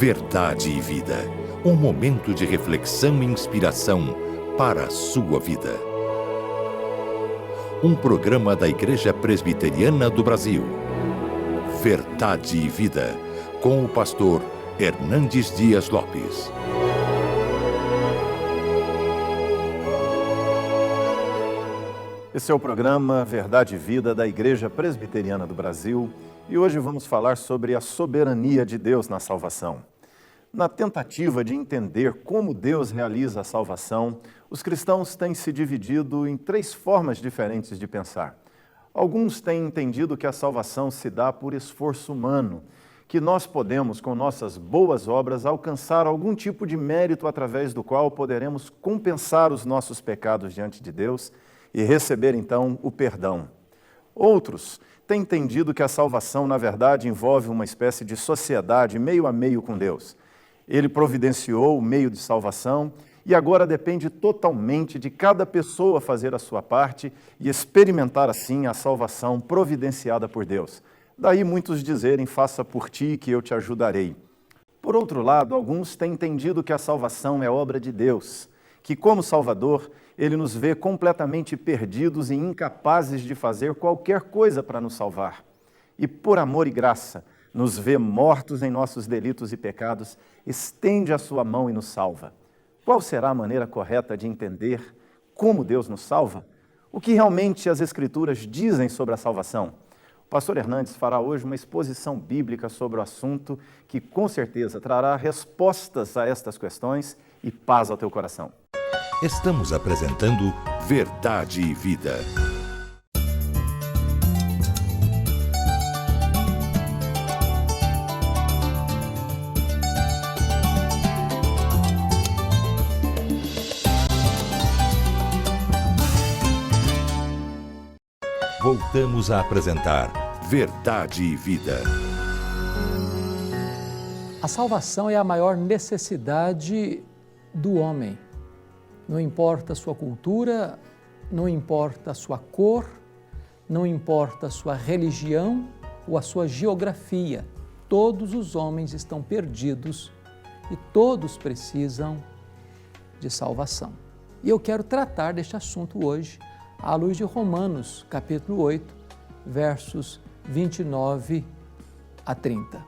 Verdade e Vida. Um momento de reflexão e inspiração para a sua vida. Um programa da Igreja Presbiteriana do Brasil. Verdade e Vida, com o pastor Hernandes Dias Lopes. Esse é o programa Verdade e Vida da Igreja Presbiteriana do Brasil e hoje vamos falar sobre a soberania de Deus na salvação. Na tentativa de entender como Deus realiza a salvação, os cristãos têm se dividido em três formas diferentes de pensar. Alguns têm entendido que a salvação se dá por esforço humano, que nós podemos, com nossas boas obras, alcançar algum tipo de mérito através do qual poderemos compensar os nossos pecados diante de Deus e receber, então, o perdão. Outros têm entendido que a salvação, na verdade, envolve uma espécie de sociedade meio a meio com Deus. Ele providenciou o meio de salvação e agora depende totalmente de cada pessoa fazer a sua parte e experimentar, assim, a salvação providenciada por Deus. Daí muitos dizerem, faça por ti que eu te ajudarei. Por outro lado, alguns têm entendido que a salvação é obra de Deus, que como Salvador, Ele nos vê completamente perdidos e incapazes de fazer qualquer coisa para nos salvar. E por amor e graça, nos vê mortos em nossos delitos e pecados, estende a sua mão e nos salva. Qual será a maneira correta de entender como Deus nos salva? O que realmente as Escrituras dizem sobre a salvação? O pastor Hernandes fará hoje uma exposição bíblica sobre o assunto que, com certeza, trará respostas a estas questões e paz ao teu coração. Estamos apresentando Verdade e Vida. Voltamos a apresentar Verdade e Vida. A salvação é a maior necessidade do homem. Não importa a sua cultura, não importa a sua cor, não importa a sua religião ou a sua geografia. Todos os homens estão perdidos e todos precisam de salvação. E eu quero tratar deste assunto hoje à luz de Romanos, capítulo 8, versos 29 a 30.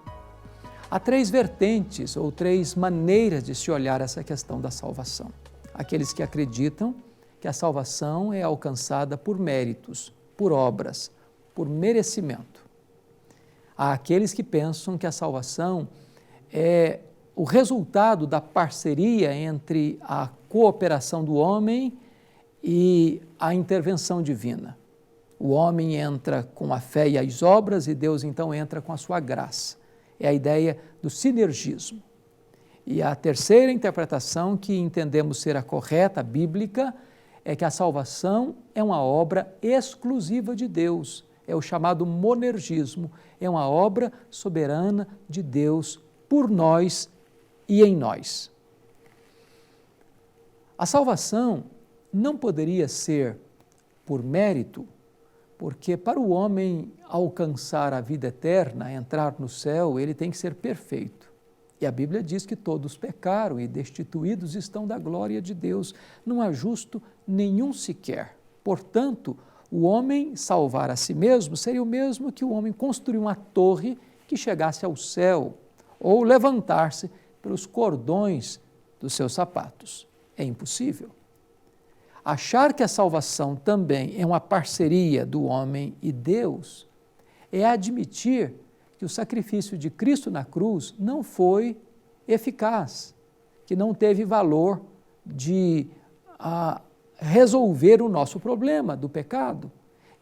Há três vertentes ou três maneiras de se olhar essa questão da salvação. Aqueles que acreditam que a salvação é alcançada por méritos, por obras, por merecimento. Há aqueles que pensam que a salvação é o resultado da parceria entre a cooperação do homem e a intervenção divina. O homem entra com a fé e as obras e Deus então entra com a sua graça. É a ideia do sinergismo. E a terceira interpretação que entendemos ser a correta, a bíblica, é que a salvação é uma obra exclusiva de Deus. É o chamado monergismo. É uma obra soberana de Deus por nós e em nós. A salvação não poderia ser por mérito, porque para o homem alcançar a vida eterna, entrar no céu, ele tem que ser perfeito. E a Bíblia diz que todos pecaram e destituídos estão da glória de Deus. Não há justo nenhum sequer. Portanto, o homem salvar a si mesmo seria o mesmo que o homem construir uma torre que chegasse ao céu ou levantar-se pelos cordões dos seus sapatos. É impossível. Achar que a salvação também é uma parceria do homem e Deus é admitir que o sacrifício de Cristo na cruz não foi eficaz, que não teve valor de resolver o nosso problema do pecado.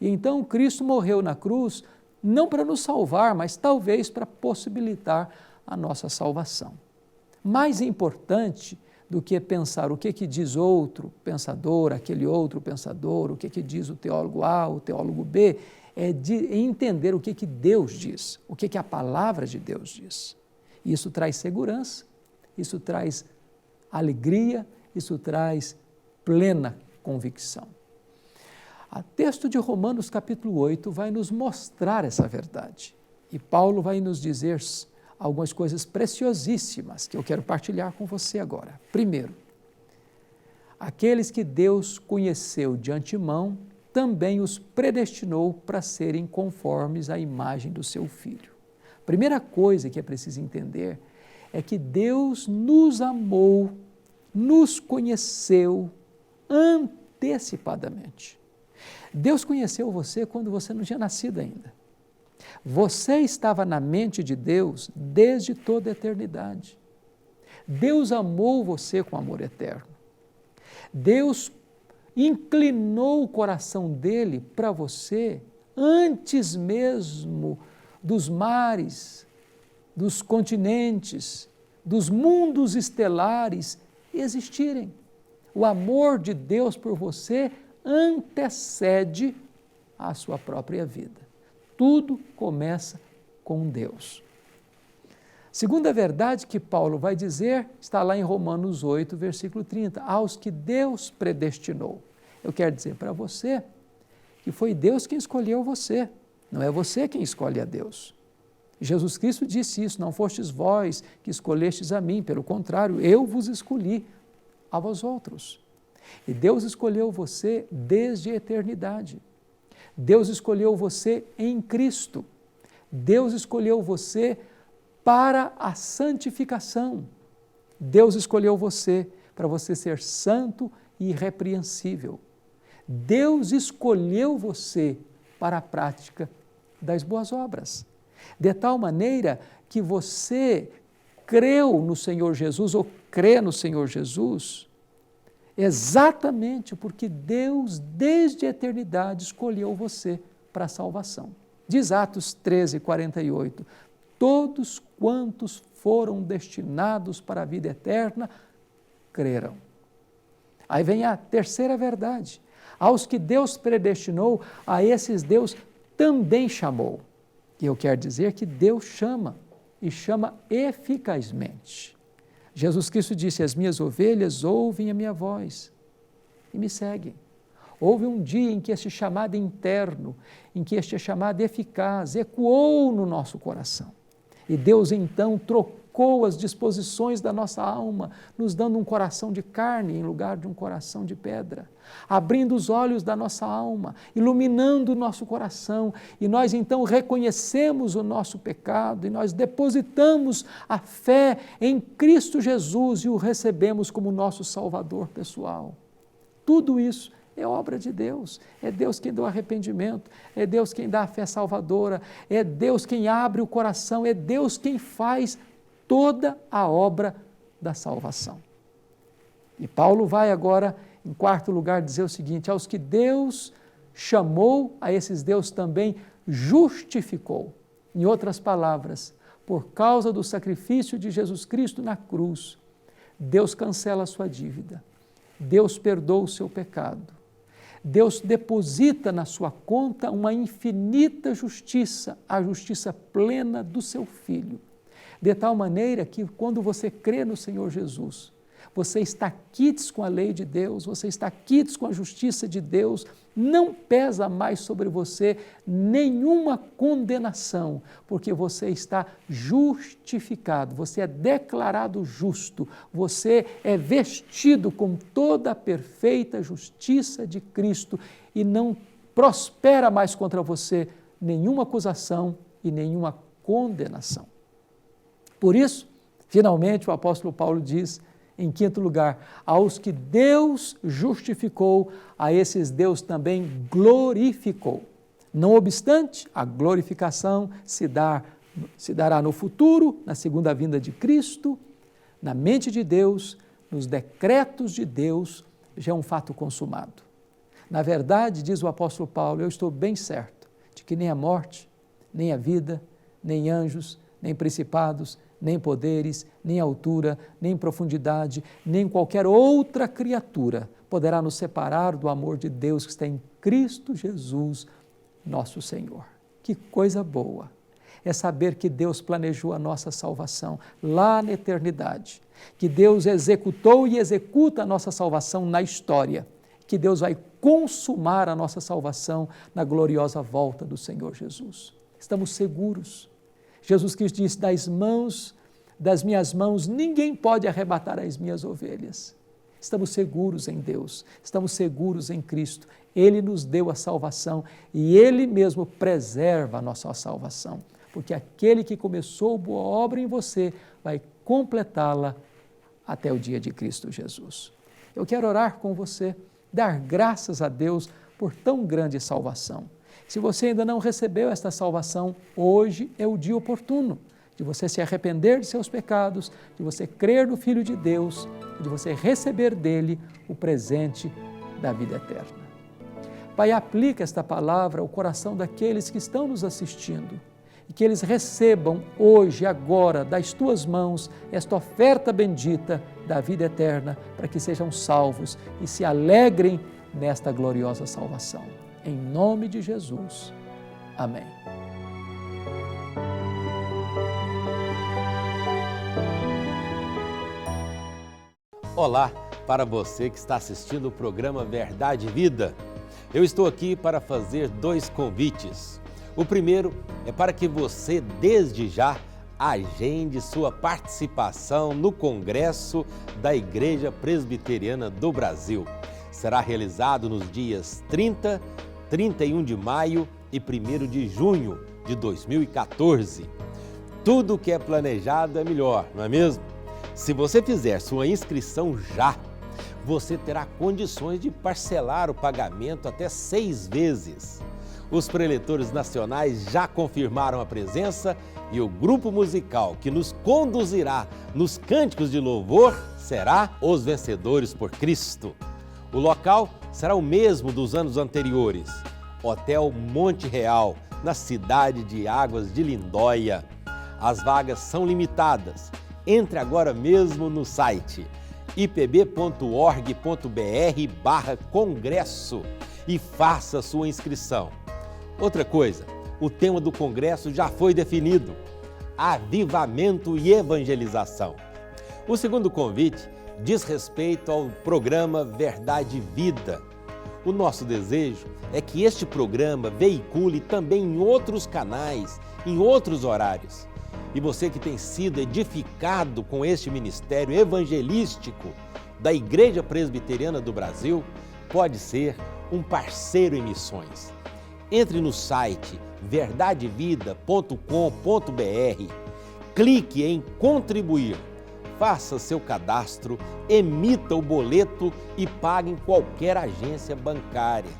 E então Cristo morreu na cruz não para nos salvar, mas talvez para possibilitar a nossa salvação. Mais importante do que pensar o que diz outro pensador, aquele outro pensador, o que diz o teólogo A, o teólogo B, é de entender o que Deus diz, o que a palavra de Deus diz. Isso traz segurança, isso traz alegria, isso traz plena convicção. O texto de Romanos capítulo 8 vai nos mostrar essa verdade. E Paulo vai nos dizer algumas coisas preciosíssimas que eu quero partilhar com você agora. Primeiro, aqueles que Deus conheceu de antemão, também os predestinou para serem conformes à imagem do seu Filho. Primeira coisa que é preciso entender é que Deus nos amou, nos conheceu antecipadamente. Deus conheceu você quando você não tinha nascido ainda. Você estava na mente de Deus desde toda a eternidade. Deus amou você com amor eterno. Deus inclinou o coração dele para você antes mesmo dos mares, dos continentes, dos mundos estelares existirem. O amor de Deus por você antecede a sua própria vida. Tudo começa com Deus. Segunda verdade que Paulo vai dizer está lá em Romanos 8, versículo 30. Aos que Deus predestinou. Eu quero dizer para você que foi Deus quem escolheu você, não é você quem escolhe a Deus. Jesus Cristo disse isso, não fostes vós que escolhestes a mim, pelo contrário, eu vos escolhi a vós outros. E Deus escolheu você desde a eternidade. Deus escolheu você em Cristo. Deus escolheu você para a santificação. Deus escolheu você para você ser santo e irrepreensível. Deus escolheu você para a prática das boas obras. De tal maneira que você creu no Senhor Jesus ou crê no Senhor Jesus exatamente porque Deus, desde a eternidade, escolheu você para a salvação. Diz Atos 13, 48, todos quantos foram destinados para a vida eterna, creram. Aí vem a terceira verdade. Aos que Deus predestinou, a esses Deus também chamou. E eu quero dizer que Deus chama, e chama eficazmente. Jesus Cristo disse, as minhas ovelhas ouvem a minha voz e me seguem. Houve um dia em que este chamado interno, em que este chamado eficaz ecoou no nosso coração. E Deus então trocou as disposições da nossa alma, nos dando um coração de carne em lugar de um coração de pedra, abrindo os olhos da nossa alma, iluminando o nosso coração, e nós então reconhecemos o nosso pecado, e nós depositamos a fé em Cristo Jesus e o recebemos como nosso Salvador pessoal. Tudo isso é obra de Deus, é Deus quem dá o arrependimento, é Deus quem dá a fé salvadora, é Deus quem abre o coração, é Deus quem faz toda a obra da salvação. E Paulo vai agora, em quarto lugar, dizer o seguinte, aos que Deus chamou, a esses Deus também justificou. Em outras palavras, por causa do sacrifício de Jesus Cristo na cruz, Deus cancela a sua dívida, Deus perdoa o seu pecado, Deus deposita na sua conta uma infinita justiça, a justiça plena do seu Filho. De tal maneira que quando você crê no Senhor Jesus, você está quites com a lei de Deus, você está quites com a justiça de Deus, não pesa mais sobre você nenhuma condenação, porque você está justificado, você é declarado justo, você é vestido com toda a perfeita justiça de Cristo e não prospera mais contra você nenhuma acusação e nenhuma condenação. Por isso, finalmente, o apóstolo Paulo diz, em quinto lugar, aos que Deus justificou, a esses Deus também glorificou. Não obstante, a glorificação se dará no futuro, na segunda vinda de Cristo, na mente de Deus, nos decretos de Deus, já é um fato consumado. Na verdade, diz o apóstolo Paulo, eu estou bem certo de que nem a morte, nem a vida, nem anjos, nem principados, nem poderes, nem altura, nem profundidade, nem qualquer outra criatura poderá nos separar do amor de Deus que está em Cristo Jesus, nosso Senhor. Que coisa boa é saber que Deus planejou a nossa salvação lá na eternidade, que Deus executou e executa a nossa salvação na história, que Deus vai consumar a nossa salvação na gloriosa volta do Senhor Jesus. Estamos seguros Jesus Cristo disse, das minhas mãos, ninguém pode arrebatar as minhas ovelhas. Estamos seguros em Deus, estamos seguros em Cristo. Ele nos deu a salvação e Ele mesmo preserva a nossa salvação, porque aquele que começou boa obra em você vai completá-la até o dia de Cristo Jesus. Eu quero orar com você, dar graças a Deus por tão grande salvação. Se você ainda não recebeu esta salvação, hoje é o dia oportuno de você se arrepender de seus pecados, de você crer no Filho de Deus, de você receber dele o presente da vida eterna. Pai, aplica esta palavra ao coração daqueles que estão nos assistindo e que eles recebam hoje, agora, das tuas mãos, esta oferta bendita da vida eterna, para que sejam salvos e se alegrem nesta gloriosa salvação. Em nome de Jesus. Amém. Olá, para você que está assistindo o programa Verdade e Vida. Eu estou aqui para fazer 2 convites. O primeiro é para que você, desde já, agende sua participação no Congresso da Igreja Presbiteriana do Brasil. Será realizado nos dias 30, 31 de maio e 1º de junho de 2014. Tudo que é planejado é melhor, não é mesmo? Se você fizer sua inscrição já, você terá condições de parcelar o pagamento até 6 vezes. Os preletores nacionais já confirmaram a presença e o grupo musical que nos conduzirá nos cânticos de louvor será Os Vencedores por Cristo. O local será o mesmo dos anos anteriores, Hotel Monte Real, na cidade de Águas de Lindóia. As vagas são limitadas. Entre agora mesmo no site ipb.org.br/congresso e faça sua inscrição. Outra coisa, o tema do congresso já foi definido: avivamento e evangelização. O segundo convite diz respeito ao programa Verdade e Vida. O nosso desejo é que este programa veicule também em outros canais, em outros horários. E você que tem sido edificado com este ministério evangelístico da Igreja Presbiteriana do Brasil, pode ser um parceiro em missões. Entre no site verdadevida.com.br, clique em contribuir, faça seu cadastro, emita o boleto e pague em qualquer agência bancária.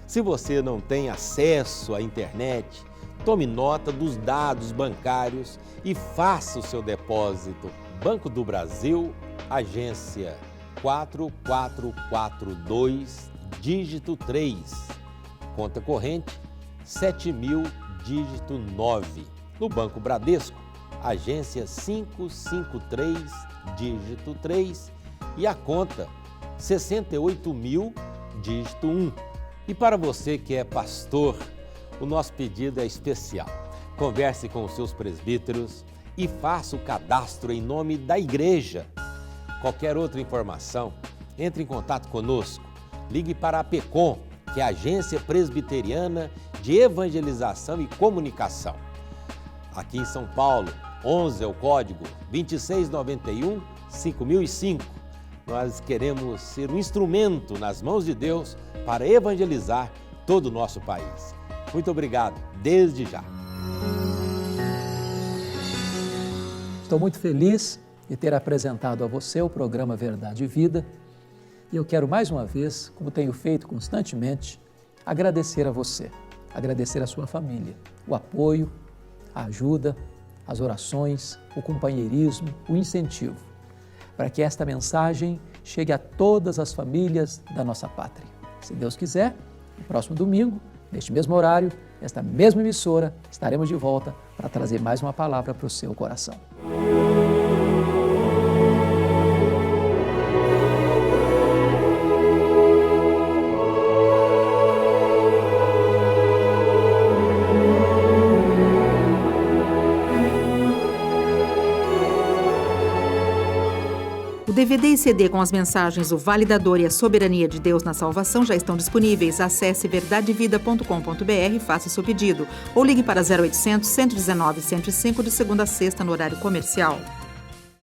Se você não tem acesso à internet, tome nota dos dados bancários e faça o seu depósito. Banco do Brasil, agência 4442, dígito 3. Conta corrente 7.000, dígito 9. No Banco Bradesco, agência 553, dígito 3. E a conta 68.000, dígito 1. E para você que é pastor, o nosso pedido é especial. Converse com os seus presbíteros e faça o cadastro em nome da igreja. Qualquer outra informação, entre em contato conosco. Ligue para a APECOM, que é a Agência Presbiteriana de Evangelização e Comunicação. Aqui em São Paulo, 11 é o código 2691-5005. Nós queremos ser um instrumento nas mãos de Deus para evangelizar todo o nosso país. Muito obrigado, desde já. Estou muito feliz de ter apresentado a você o programa Verdade e Vida. E eu quero mais uma vez, como tenho feito constantemente, agradecer a você, agradecer a sua família, o apoio, a ajuda, as orações, o companheirismo, o incentivo, para que esta mensagem chegue a todas as famílias da nossa pátria. Se Deus quiser, no próximo domingo, neste mesmo horário, nesta mesma emissora, estaremos de volta para trazer mais uma palavra para o seu coração. O DVD e CD com as mensagens O Vale da Dor e a Soberania de Deus na Salvação já estão disponíveis. Acesse verdadevida.com.br e faça seu pedido. Ou ligue para 0800 119 105 de segunda a sexta no horário comercial.